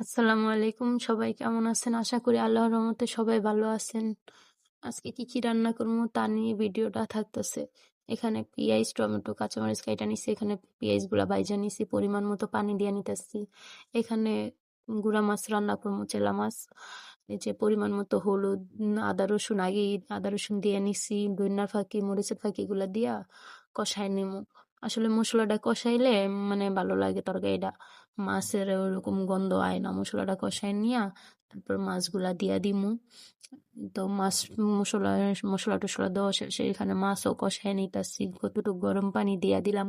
আসসালামু আলাইকুম। সবাই কেমন আছেন? আশা করি আল্লাহর রহমতে সবাই ভালো আছেন। আজকে কি রান্না করবো তা নিয়ে ভিডিওটা থাকতেছে। এখানে পিঁয়াজ, টমেটো, কাঁচামরিচ কাইটা নিছি। এখানে পিঁয়াজগুলা ভাইজা নিছি। পরিমাণ মতো পানি দিয়া নিতেছি। এখানে গুড়া মাছ রান্না করবো, চেলা মাছ। এই যে পরিমাণ মতো হলুদ, আদা রসুন আগেই আদা রসুন দিয়ে নিছি। ধইন্যার ফাঁকি, মরিচের ফাঁকি এগুলা দিয়া কষায় নিমু। আসলে মসলাটা কষাইলে ভালো লাগে তরকারিটা। মাছের ওরকম গন্ধ আয় না। মসলাটা কষায় নিয়া তারপর মাছগুলা দিয়া দিমু। তো মাছ মসলা মসলা টসলা দেওয়া শেষে এখানে মাছও কষায় নিতাছি। কতটুকু গরম পানি দিয়া দিলাম।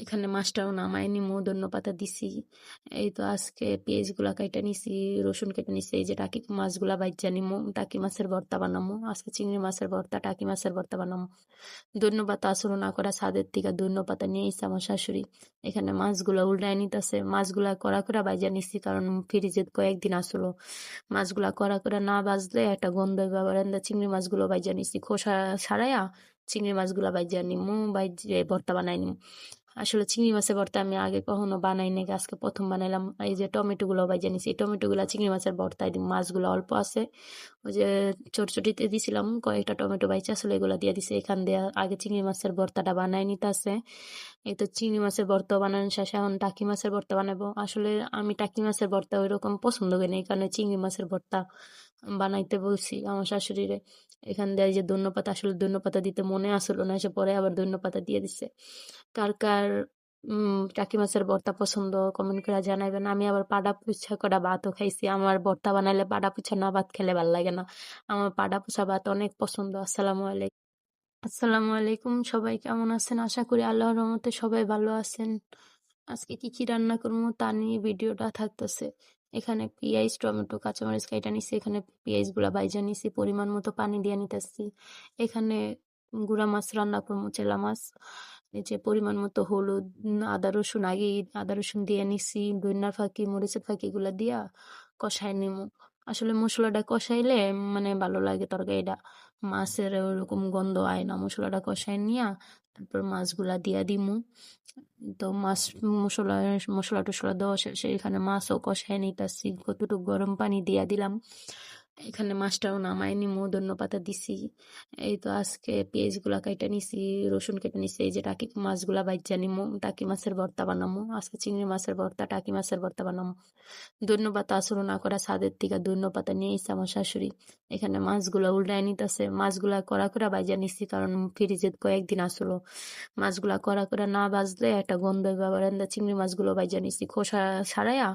এখানে মাছটাও নামায় নিমু, ধন্যপাতা দিছি। এই তো আজকে পেঁয়াজগুলা কাইটা নিছি, রসুন কেটে নিছি। এই যে টাকি মাছগুলা বাইজ্জা নিমু, টাকি মাছের ভর্তা বানামু। আজকে চিংড়ি মাছের ভর্তা, টাকি মাছের ভর্তা বানামু। ধন্যপাতা আচরণ না করা ছাদের থেকে ধন্যপাতা নিয়ে এসে আমার শাশুড়ি। এখানে মাছগুলা উল্টায় নিতেছে। মাছগুলা কড়া করে বাইজা নিছি, কারণ ফ্রিজে কয়েকদিন আসলো। মাছগুলা কড়া করে না বাজলে একটা গন্ধ ব্যাপার। চিংড়ি মাছগুলো বাইজা নিছি, খোসা ছাড়াইয়া চিংড়ি মাছগুলা বাইজা নিমু, বাইজে ভর্তা বানাই নিমু। আসলে চিংড়ি মাছের ভর্তা আমি আগে কখনো বানাই নাই, আজকে প্রথম বানাইলাম। এই যে টমেটো গুলো বাইজা নিছি, এই টমেটো গুলা চিংড়ি মাছের ভর্তায় দিই। মাছগুলো অল্প আছে, ওই যে চটচটিতে দিছিলাম কয়েকটা টমেটো বাইচা, আসলে এগুলা দিয়ে দিছি। এখান দিয়ে আগে চিংড়ি মাছের ভর্তাটা বানাই নিতেছে। এই তো চিংড়ি মাছের ভর্তা বানানো শেষ, এখন টাকি মাছের ভর্তা বানাবো। আসলে আমি টাকি মাছের ভর্তা ওইরকম পছন্দ করি না, এই কারণে চিংড়ি মাছের ভর্তা বানাইতে বলছি আমার শাশুড়িরে। এখান দিয়ে এই যে ধন্যপাতা, আসলে ধন্যপাতা দিতে মনে আসলো না, এসে পরে আবার ধন্যপাতা দিয়ে দিছে। কার কার টাকি মাছের ভর্তা পছন্দ কমেন্ট করে জানাবেন। আমি আবার পাডা পুছা করা ভাতও খাইছি। আমার ভর্তা বানাইলে পাডা পুছা না ভাত খেলে ভাল লাগে না। আমার পাডা পুছা ভাত অনেক পছন্দ। আসসালামু আলাইকুম। সবাই কেমন আছেন? আশা করি আল্লাহর রহমতে সবাই ভালো আছেন। আজকে কি রান্না করবো তা নিয়ে ভিডিওটা থাকতেছে। এখানে পিঁয়াজ, টমেটো, কাঁচামরিচ কাইটা নিছি। এখানে পেঁয়াজগুলা ভাইজা নিছি। পরিমাণ মতো পানি দিয়া নিতেছি। এখানে গুড়া মাছ রান্না করবো, চেলা মাছ। এই যে পরিমাণ মতো হলুদ, আদা রসুন আগেই আদা রসুন দিয়ে নিছি। ধইন্যার ফাঁকি, মরিচের ফাঁকি এগুলা দিয়া কষায় নিমু। আসলে মসলাটা কষাইলে ভালো লাগে তরকারিটা। মাছের ওরকম গন্ধ আয় না। মসলাটা কষায় নিয়া তারপর মাছগুলা দিয়া দিমু। তো মাছ মসলা মসলা টসলা দেওয়া শেষে এখানে মাছও কষায় নিতাছি। কতটুকু গরম পানি দিয়া দিলাম। এখানে মাছটাও নামায় নিমু, ধন্যপাতা দিছি। এই তো আজকে পেঁয়াজগুলা কাইটা নিছি, রসুন কেটে নিছি। এই যে টাকি মাছগুলা বাইজ্জা নিমু, টাকি মাছের ভর্তা বানামু। আজকে চিংড়ি মাছের ভর্তা, টাকি মাছের ভর্তা বানামু। ধন্যপাতা আচরণ না করা ছাদের থেকে ধন্যপাতা নিয়ে এসে আমার শাশুড়ি। এখানে মাছগুলা উল্টায় নিতেছে। মাছগুলা কড়া করে বাইজা নিছি, কারণ ফ্রিজে কয়েকদিন আসলো। মাছগুলা কড়া করে না বাজলে একটা গন্ধ ব্যাপার। চিংড়ি মাছগুলো বাইজা নিছি, খোসা ছাড়াইয়া